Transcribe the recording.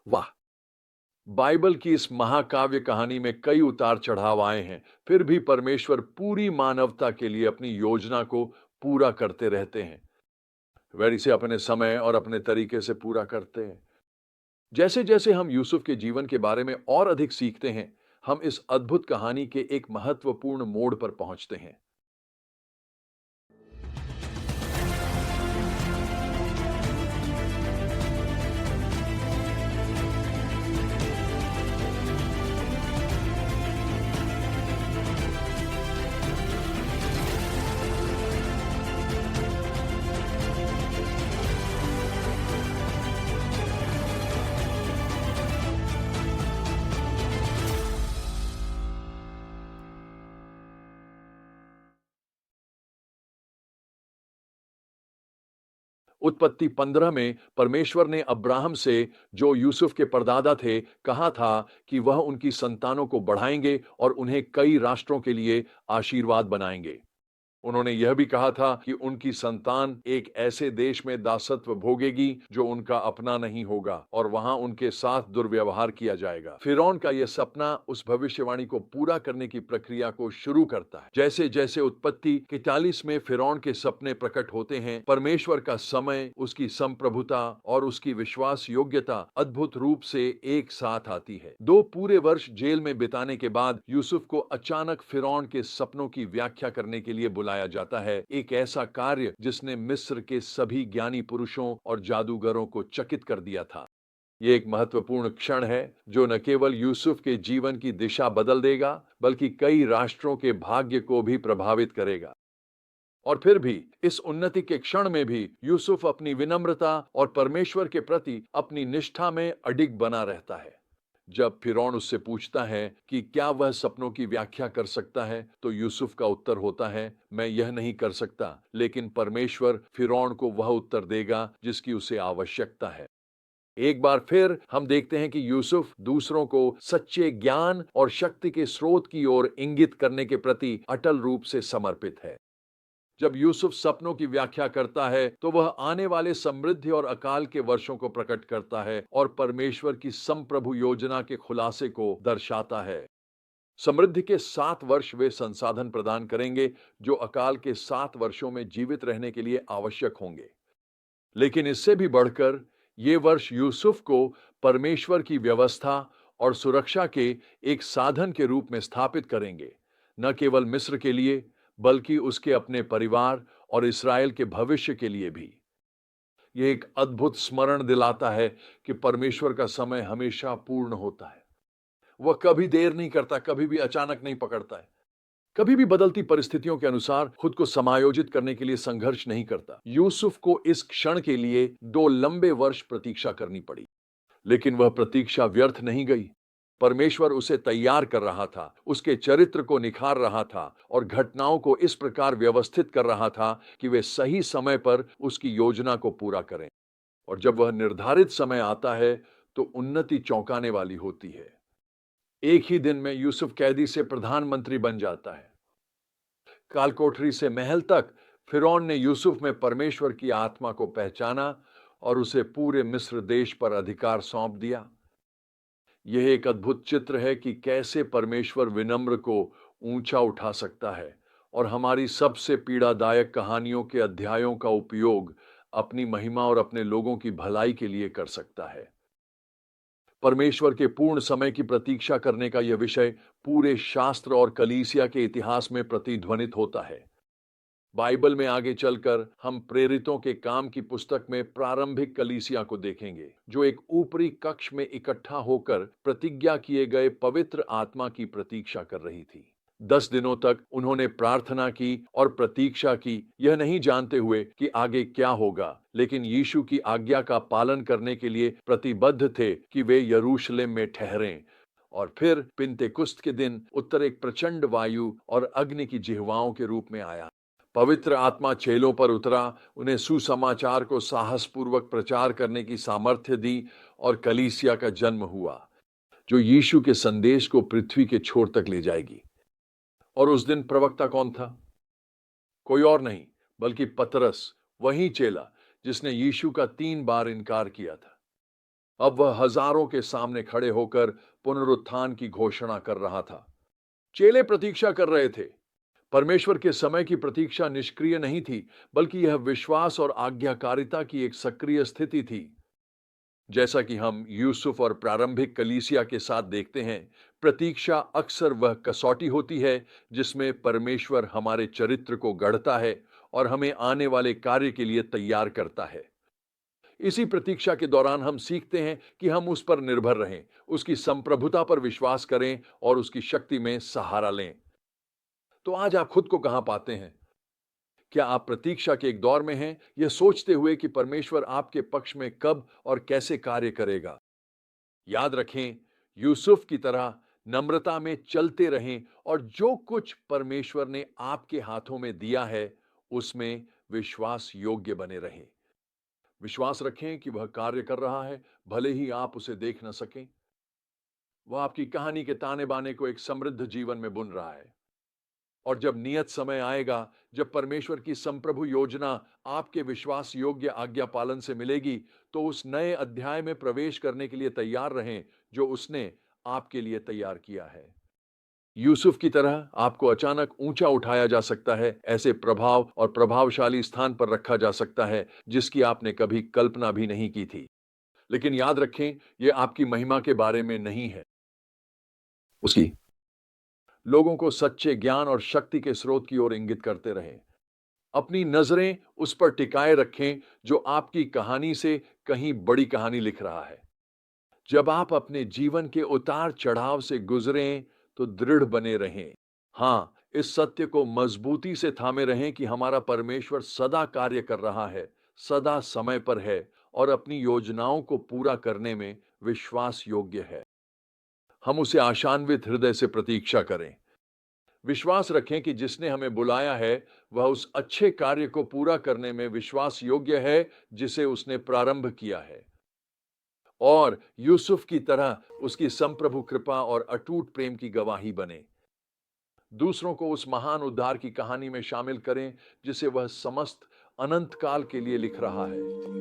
वाह! बाइबल की इस महाकाव्य कहानी में कई उतार चढ़ाव आए हैं, फिर भी परमेश्वर पूरी मानवता के लिए अपनी योजना को पूरा करते रहते हैं। वह इसे अपने समय और अपने तरीके से पूरा करते हैं। जैसे जैसे हम यूसुफ के जीवन के बारे में और अधिक सीखते हैं, हम इस अद्भुत कहानी के एक महत्वपूर्ण मोड़ पर पहुंचते हैं। उत्पत्ति 15 में परमेश्वर ने अब्राहम से, जो यूसुफ के परदादा थे, कहा था कि वह उनकी संतानों को बढ़ाएंगे और उन्हें कई राष्ट्रों के लिए आशीर्वाद बनाएंगे। उन्होंने यह भी कहा था कि उनकी संतान एक ऐसे देश में दासत्व भोगेगी जो उनका अपना नहीं होगा और वहां उनके साथ दुर्व्यवहार किया जाएगा। फिरौन का यह सपना उस भविष्यवाणी को पूरा करने की प्रक्रिया को शुरू करता है। जैसे जैसे उत्पत्ति 41 में फिरौन के सपने प्रकट होते हैं, परमेश्वर का समय, उसकी संप्रभुता और उसकी विश्वास योग्यता अद्भुत रूप से एक साथ आती है। 2 पूरे वर्ष जेल में बिताने के बाद यूसुफ को अचानक फिरौन के सपनों की व्याख्या करने के लिए बुलाया जाता है, एक ऐसा कार्य जिसने मिस्र के सभी ज्ञानी पुरुषों और जादूगरों को चकित कर दिया था। ये एक महत्वपूर्ण क्षण है जो न केवल यूसुफ के जीवन की दिशा बदल देगा, बल्कि कई राष्ट्रों के भाग्य को भी प्रभावित करेगा। और फिर भी इस उन्नति के क्षण में भी यूसुफ अपनी विनम्रता और परमेश्वर के प्रति अपनी निष्ठा में अडिग बना रहता है। जब फिरौन उससे पूछता है कि क्या वह सपनों की व्याख्या कर सकता है, तो यूसुफ का उत्तर होता है, मैं यह नहीं कर सकता, लेकिन परमेश्वर फिरौन को वह उत्तर देगा जिसकी उसे आवश्यकता है। एक बार फिर हम देखते हैं कि यूसुफ दूसरों को सच्चे ज्ञान और शक्ति के स्रोत की ओर इंगित करने के प्रति अटल रूप से समर्पित है। जब यूसुफ सपनों की व्याख्या करता है, तो वह आने वाले समृद्धि और अकाल के वर्षों को प्रकट करता है और परमेश्वर की संप्रभु योजना के खुलासे को दर्शाता है। समृद्धि के 7 वर्ष वे संसाधन प्रदान करेंगे जो अकाल के 7 वर्षों में जीवित रहने के लिए आवश्यक होंगे। लेकिन इससे भी बढ़कर ये वर्ष यूसुफ को परमेश्वर की व्यवस्था और सुरक्षा के एक साधन के रूप में स्थापित करेंगे, न केवल मिस्र के लिए, बल्कि उसके अपने परिवार और इस्राएल के भविष्य के लिए भी। यह एक अद्भुत स्मरण दिलाता है कि परमेश्वर का समय हमेशा पूर्ण होता है। वह कभी देर नहीं करता, कभी भी अचानक नहीं पकड़ता है, कभी भी बदलती परिस्थितियों के अनुसार खुद को समायोजित करने के लिए संघर्ष नहीं करता। यूसुफ को इस क्षण के लिए 2 लंबे वर्ष प्रतीक्षा करनी पड़ी, लेकिन वह प्रतीक्षा व्यर्थ नहीं गई। परमेश्वर उसे तैयार कर रहा था, उसके चरित्र को निखार रहा था और घटनाओं को इस प्रकार व्यवस्थित कर रहा था कि वे सही समय पर उसकी योजना को पूरा करें। और जब वह निर्धारित समय आता है, तो उन्नति चौंकाने वाली होती है। एक ही दिन में यूसुफ कैदी से प्रधानमंत्री बन जाता है। कालकोठरी से महल तक फिरौन ने यूसुफ में परमेश्वर की आत्मा को पहचाना और उसे पूरे मिस्र देश पर अधिकार सौंप दिया। यह एक अद्भुत चित्र है कि कैसे परमेश्वर विनम्र को ऊंचा उठा सकता है और हमारी सबसे पीड़ादायक कहानियों के अध्यायों का उपयोग अपनी महिमा और अपने लोगों की भलाई के लिए कर सकता है। परमेश्वर के पूर्ण समय की प्रतीक्षा करने का यह विषय पूरे शास्त्र और कलीसिया के इतिहास में प्रतिध्वनित होता है। बाइबल में आगे चलकर हम प्रेरितों के काम की पुस्तक में प्रारंभिक कलीसिया को देखेंगे, जो एक ऊपरी कक्ष में इकट्ठा होकर प्रतिज्ञा किए गए पवित्र आत्मा की प्रतीक्षा कर रही थी। 10 दिनों तक उन्होंने प्रार्थना की और प्रतीक्षा की, यह नहीं जानते हुए कि आगे क्या होगा, लेकिन यीशु की आज्ञा का पालन करने के लिए प्रतिबद्ध थे कि वे यरूशलेम में ठहरें। और फिर पिन्तेकुस्त के दिन उत्तर एक प्रचंड वायु और अग्नि की जिह्वाओं के रूप में आया। पवित्र आत्मा चेलों पर उतरा, उन्हें सुसमाचार को साहसपूर्वक प्रचार करने की सामर्थ्य दी और कलीसिया का जन्म हुआ, जो यीशु के संदेश को पृथ्वी के छोर तक ले जाएगी। और उस दिन प्रवक्ता कौन था? कोई और नहीं, बल्कि पतरस, वही चेला जिसने यीशु का 3 बार इनकार किया था। अब वह हजारों के सामने खड़े होकर पुनरुत्थान की घोषणा कर रहा था। चेले प्रतीक्षा कर रहे थे। परमेश्वर के समय की प्रतीक्षा निष्क्रिय नहीं थी, बल्कि यह विश्वास और आज्ञाकारिता की एक सक्रिय स्थिति थी। जैसा कि हम यूसुफ और प्रारंभिक कलीसिया के साथ देखते हैं, प्रतीक्षा अक्सर वह कसौटी होती है जिसमें परमेश्वर हमारे चरित्र को गढ़ता है और हमें आने वाले कार्य के लिए तैयार करता है। इसी प्रतीक्षा के दौरान हम सीखते हैं कि हम उस पर निर्भर रहें, उसकी संप्रभुता पर विश्वास करें और उसकी शक्ति में सहारा लें। तो आज आप खुद को कहां पाते हैं? क्या आप प्रतीक्षा के एक दौर में हैं, यह सोचते हुए कि परमेश्वर आपके पक्ष में कब और कैसे कार्य करेगा? याद रखें, यूसुफ की तरह नम्रता में चलते रहें और जो कुछ परमेश्वर ने आपके हाथों में दिया है, उसमें विश्वास योग्य बने रहें। विश्वास रखें कि वह कार्य कर रहा है, भले ही आप उसे देख न सकें। वह आपकी कहानी के ताने बाने को एक समृद्ध जीवन में बुन रहा है। और जब नियत समय आएगा, जब परमेश्वर की संप्रभु योजना आपके विश्वास योग्य आज्ञा पालन से मिलेगी, तो उस नए अध्याय में प्रवेश करने के लिए तैयार रहें जो उसने आपके लिए तैयार किया है। यूसुफ की तरह आपको अचानक ऊंचा उठाया जा सकता है, ऐसे प्रभाव और प्रभावशाली स्थान पर रखा जा सकता है जिसकी आपने कभी कल्पना भी नहीं की थी। लेकिन याद रखें, यह आपकी महिमा के बारे में नहीं है, उसकी। लोगों को सच्चे ज्ञान और शक्ति के स्रोत की ओर इंगित करते रहें। अपनी नजरें उस पर टिकाए रखें जो आपकी कहानी से कहीं बड़ी कहानी लिख रहा है। जब आप अपने जीवन के उतार चढ़ाव से गुजरें, तो दृढ़ बने रहें। हाँ, इस सत्य को मजबूती से थामे रहें कि हमारा परमेश्वर सदा कार्य कर रहा है, सदा समय पर है और अपनी योजनाओं को पूरा करने में विश्वास योग्य है। हम उसे आशान्वित हृदय से प्रतीक्षा करें। विश्वास रखें कि जिसने हमें बुलाया है, वह उस अच्छे कार्य को पूरा करने में विश्वास योग्य है जिसे उसने प्रारंभ किया है। और यूसुफ की तरह उसकी संप्रभु कृपा और अटूट प्रेम की गवाही बने। दूसरों को उस महान उद्धार की कहानी में शामिल करें जिसे वह समस्त अनंत काल के लिए लिख रहा है।